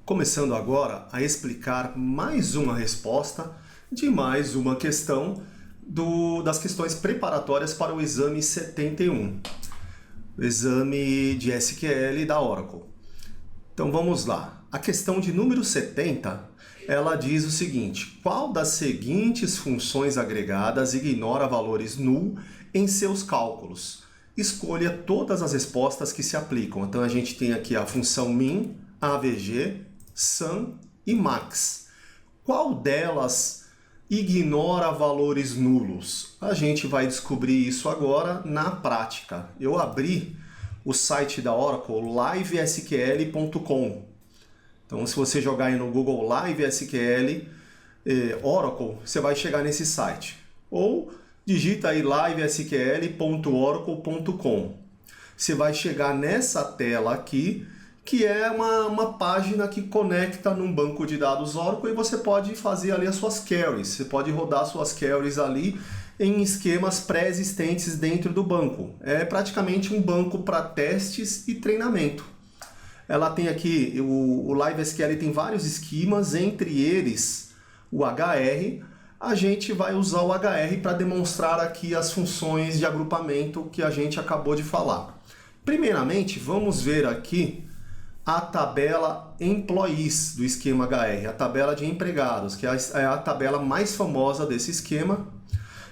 Começando agora a explicar mais uma resposta de mais uma questão das questões preparatórias para o exame 71, o exame de SQL da Oracle. Então vamos lá. A questão de número 70, ela diz o seguinte: qual das seguintes funções agregadas ignora valores null em seus cálculos? Escolha todas as respostas que se aplicam. Então a gente tem aqui a função min, AVG, sum e max. Qual delas ignora valores nulos? A gente vai descobrir isso agora na prática. Eu abri o site da Oracle, livesql.com. Então, se você jogar aí no Google LiveSQL Oracle, você vai chegar nesse site. Ou digita aí livesql.oracle.com. Você vai chegar nessa tela aqui, que é uma página que conecta num banco de dados Oracle e você pode fazer ali as suas queries. Você pode rodar suas queries ali em esquemas pré-existentes dentro do banco. É praticamente um banco para testes e treinamento. Ela tem aqui, o LiveSQL tem vários esquemas, entre eles o HR. A gente vai usar o HR para demonstrar aqui as funções de agrupamento que a gente acabou de falar. Primeiramente, vamos ver aqui a tabela Employees do esquema HR, a tabela de empregados, que é a tabela mais famosa desse esquema.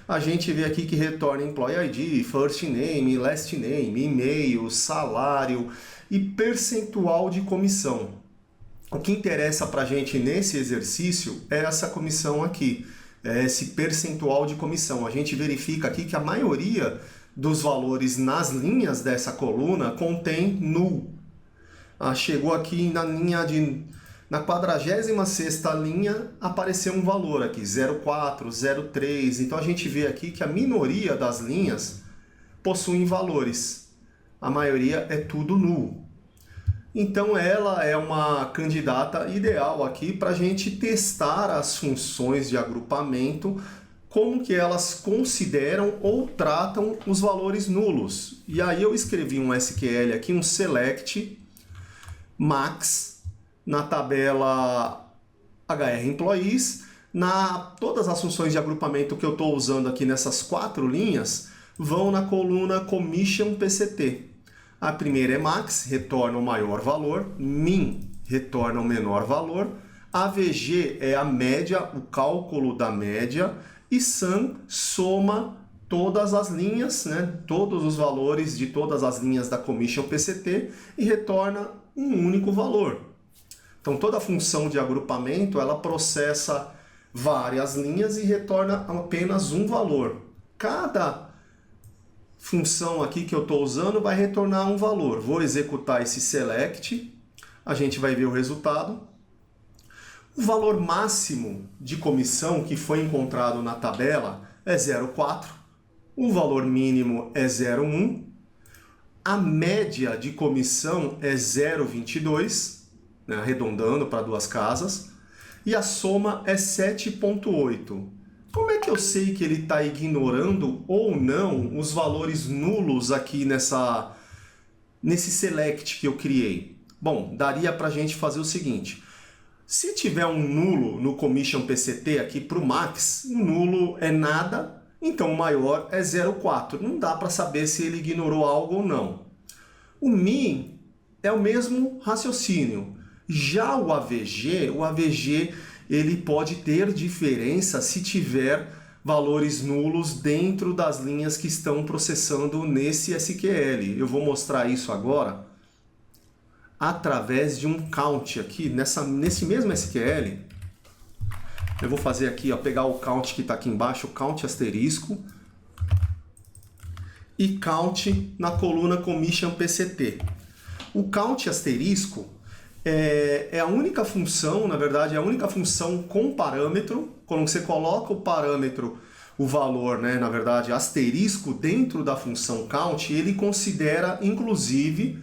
A gente vê aqui que retorna Employee ID, First Name, Last Name, e-mail, salário e percentual de comissão. O que interessa para a gente nesse exercício é essa comissão aqui, é esse percentual de comissão. A gente verifica aqui que a maioria dos valores nas linhas dessa coluna contém null. Chegou aqui na 46ª linha, apareceu um valor aqui, 0,4, 0,3. Então a gente vê aqui que a minoria das linhas possuem valores. A maioria é tudo null. Então ela é uma candidata ideal aqui para a gente testar as funções de agrupamento, como que elas consideram ou tratam os valores nulos. E aí eu escrevi um SQL aqui, um select max na tabela HR Employees. Todas as funções de agrupamento que eu estou usando aqui nessas 4 linhas vão na coluna Commission PCT. A primeira é max, retorna o maior valor, min retorna o menor valor, AVG é a média, o cálculo da média, e sum soma todas as linhas, todos os valores de todas as linhas da Commission PCT e retorna um único valor. Então toda a função de agrupamento ela processa várias linhas e retorna apenas um valor. Cada função aqui que eu estou usando vai retornar um valor. Vou executar esse select, a gente vai ver o resultado. O valor máximo de comissão que foi encontrado na tabela é 0,4. O valor mínimo é 0,1. A média de comissão é 0,22, arredondando para duas casas. E a soma é 7,8. Como é que eu sei que ele está ignorando ou não os valores nulos aqui nesse select que eu criei? Bom, daria para a gente fazer o seguinte. Se tiver um nulo no Commission PCT aqui para o max, o nulo é nada, então o maior é 0,4. Não dá para saber se ele ignorou algo ou não. O min é o mesmo raciocínio. Já o AVG ele pode ter diferença se tiver valores nulos dentro das linhas que estão processando nesse SQL. Eu vou mostrar isso agora através de um count aqui, nesse mesmo SQL. Eu vou fazer aqui, pegar o count que está aqui embaixo, o count asterisco, e count na coluna Commission PCT. O count asterisco é a única função, na verdade, é a única função com parâmetro. Quando você coloca o parâmetro, o valor, na verdade, asterisco dentro da função count, ele considera, inclusive,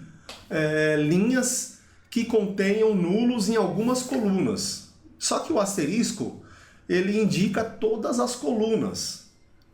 linhas que contenham nulos em algumas colunas. Só que o asterisco, ele indica todas as colunas.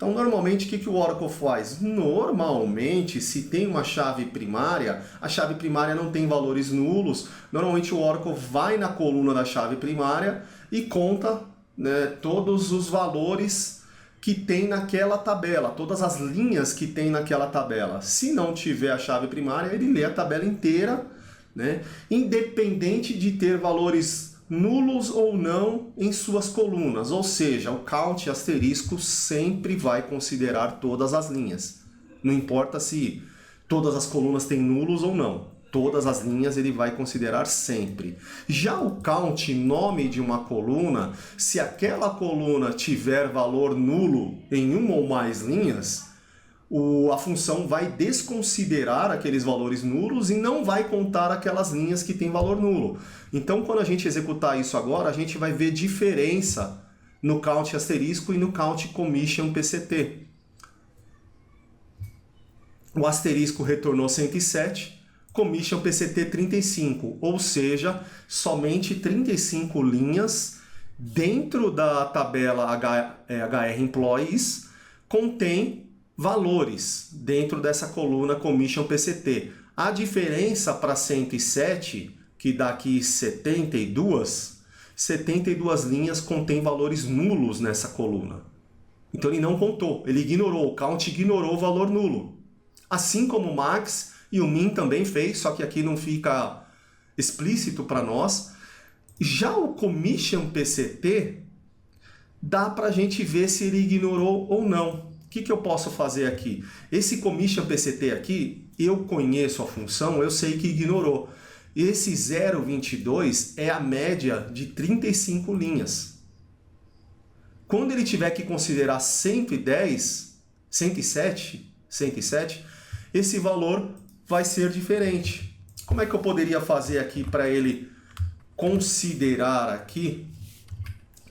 Então, normalmente, o que o Oracle faz? Normalmente, se tem uma chave primária, a chave primária não tem valores nulos. Normalmente, o Oracle vai na coluna da chave primária e conta, né, todos os valores que tem naquela tabela, todas as linhas que tem naquela tabela. Se não tiver a chave primária, ele lê a tabela inteira, né, independente de ter valores nulos ou não em suas colunas, ou seja, o count asterisco sempre vai considerar todas as linhas. Não importa se todas as colunas têm nulos ou não, todas as linhas ele vai considerar sempre. Já o count, nome de uma coluna, se aquela coluna tiver valor nulo em uma ou mais linhas, a função vai desconsiderar aqueles valores nulos e não vai contar aquelas linhas que têm valor nulo. Então, quando a gente executar isso agora, a gente vai ver diferença no count asterisco e no count commission PCT. O asterisco retornou 107, commission PCT 35, ou seja, somente 35 linhas dentro da tabela HR Employees contém valores dentro dessa coluna Commission PCT. A diferença para 107, que dá aqui 72 linhas contém valores nulos nessa coluna. Então ele não contou, ele ignorou, o count ignorou o valor nulo. Assim como o max e o min também fez, só que aqui não fica explícito para nós. Já o Commission PCT, dá para a gente ver se ele ignorou ou não. O que eu posso fazer aqui? Esse Commission PCT aqui, eu conheço a função, eu sei que ignorou. Esse 0,22 é a média de 35 linhas. Quando ele tiver que considerar 107, esse valor vai ser diferente. Como é que eu poderia fazer aqui para ele considerar aqui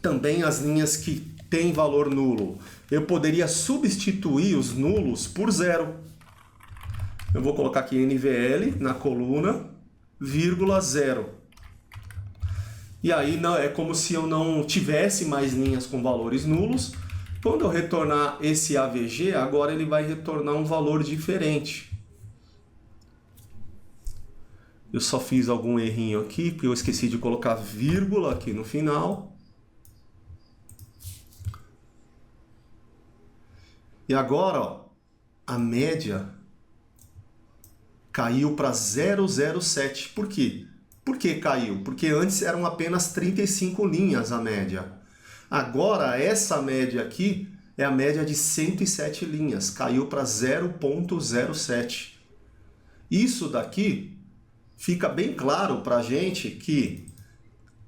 também as linhas que têm valor nulo? Eu poderia substituir os nulos por 0. Eu vou colocar aqui NVL na coluna, vírgula 0. E aí não, é como se eu não tivesse mais linhas com valores nulos. Quando eu retornar esse AVG, agora ele vai retornar um valor diferente. Eu só fiz algum errinho aqui, porque eu esqueci de colocar vírgula aqui no final. E agora, ó, a média caiu para 0,07. Por quê? Por que caiu? Porque antes eram apenas 35 linhas a média. Agora, essa média aqui é a média de 107 linhas. Caiu para 0,07. Isso daqui fica bem claro para a gente que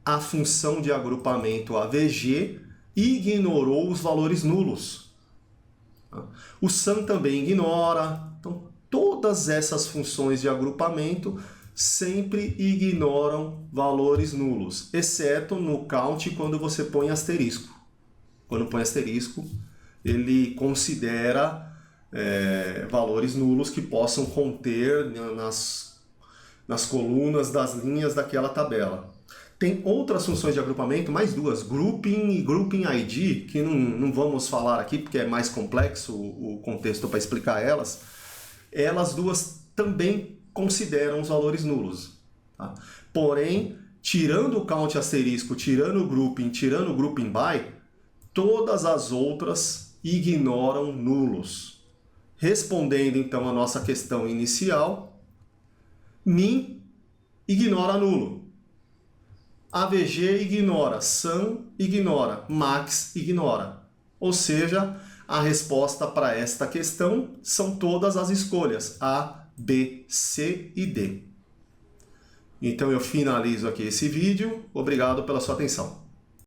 a função de agrupamento AVG ignorou os valores nulos. O SUM também ignora. Então, todas essas funções de agrupamento sempre ignoram valores nulos, exceto no count quando você põe asterisco. Quando põe asterisco, ele considera valores nulos que possam conter nas colunas das linhas daquela tabela. Tem outras funções de agrupamento, mais duas, Grouping e Grouping ID, que não vamos falar aqui porque é mais complexo o contexto para explicar elas. Elas duas também consideram os valores nulos. Tá? Porém, tirando o count asterisco, tirando o grouping by, todas as outras ignoram nulos. Respondendo então a nossa questão inicial, min ignora nulo. AVG ignora, SUM ignora, max ignora. Ou seja, a resposta para esta questão são todas as escolhas, A, B, C e D. Então eu finalizo aqui esse vídeo. Obrigado pela sua atenção.